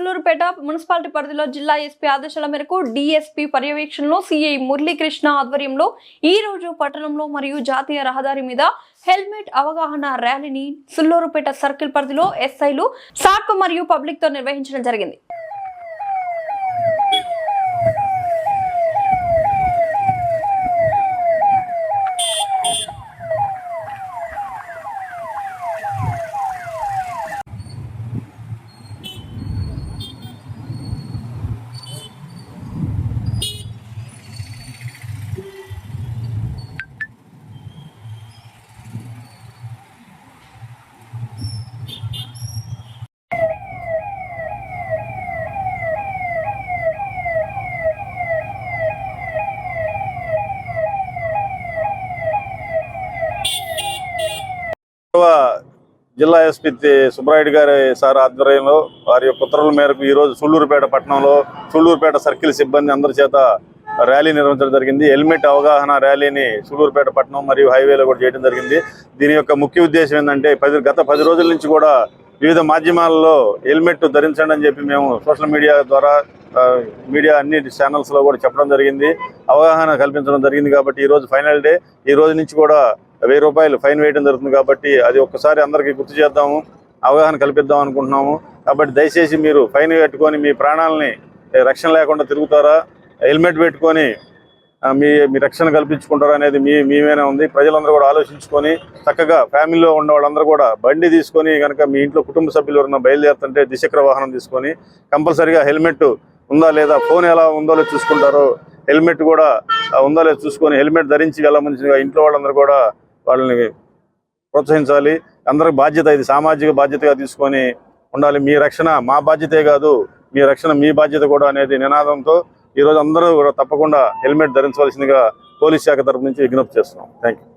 Sullurpeta municipality పరిధిలో జిల్లా SP ఆదేశాల మేరకు డిఎస్పీ పర్యవేక్షణలో సిఐ మురళీకృష్ణ ఆధ్వర్యంలో ఈ రోజు పట్టణంలో మరియు జాతీయ రహదారి మీద హెల్మెట్ అవగాహన ర్యాలీని సుల్లూరుపేట సర్కిల్ పరిధిలో ఎస్ఐలు సార్ప్ మరియు పబ్లిక్ తో నిర్వహించడం జరిగింది. జిల్లా ఎస్పీ సుబ్రాయుడు గారి సార్ ఆధ్వర్యంలో వారి యొక్క ఉత్తర్వుల మేరకు ఈరోజు సుల్లూరుపేట పట్టణంలో సుల్లూరుపేట సర్కిల్ సిబ్బంది అందరి చేత ర్యాలీ నిర్వహించడం జరిగింది. హెల్మెట్ అవగాహన ర్యాలీని సుల్లూరుపేట పట్టణం మరియు హైవేలో కూడా చేయడం జరిగింది. దీని యొక్క ముఖ్య ఉద్దేశం ఏంటంటే గత 10 రోజుల నుంచి కూడా వివిధ మాధ్యమాలలో హెల్మెట్ ధరించండి అని చెప్పి మేము సోషల్ మీడియా ద్వారా మీడియా అన్ని ఛానల్స్లో కూడా చెప్పడం జరిగింది. అవగాహన కల్పించడం జరిగింది. కాబట్టి ఈరోజు ఫైనల్ డే. ఈ రోజు నుంచి కూడా 1000 రూపాయలు ఫైన్ వేయడం జరుగుతుంది. కాబట్టి అది ఒక్కసారి అందరికీ గుర్తు చేద్దాము, అవగాహన కల్పిద్దాం అనుకుంటున్నాము. కాబట్టి దయచేసి మీరు ఫైన్ కట్టుకొని మీ ప్రాణాలని రక్షణ లేకుండా తిరుగుతారా, హెల్మెట్ పెట్టుకొని మీ రక్షణ కల్పించుకుంటారా అనేది మీమైనా ఉంది. ప్రజలందరూ కూడా ఆలోచించుకొని చక్కగా ఫ్యామిలీలో ఉన్న వాళ్ళందరూ కూడా బండి తీసుకొని కనుక మీ ఇంట్లో కుటుంబ సభ్యులు ఎవరైనా బయలుదేరుతుంటే ద్విచక్ర వాహనం తీసుకొని కంపల్సరీగా హెల్మెట్ ఉందా లేదా, ఫోన్ ఎలా ఉందో చూసుకుంటారో హెల్మెట్ కూడా ఉందో లేదో చూసుకొని హెల్మెట్ ధరించి వెళ్ళమంచిగా ఇంట్లో వాళ్ళందరూ కూడా వాళ్ళని ప్రోత్సహించాలి. అందరికి బాధ్యత, ఇది సామాజిక బాధ్యతగా తీసుకొని ఉండాలి. మీ రక్షణ మా బాధ్యతే కాదు, మీ రక్షణ మీ బాధ్యత కూడా అనేది నినాదంతో ఈరోజు అందరూ కూడా తప్పకుండా హెల్మెట్ ధరించవలసిందిగా పోలీస్ శాఖ తరపు నుంచి విజ్ఞప్తి చేస్తున్నాం. Thank you.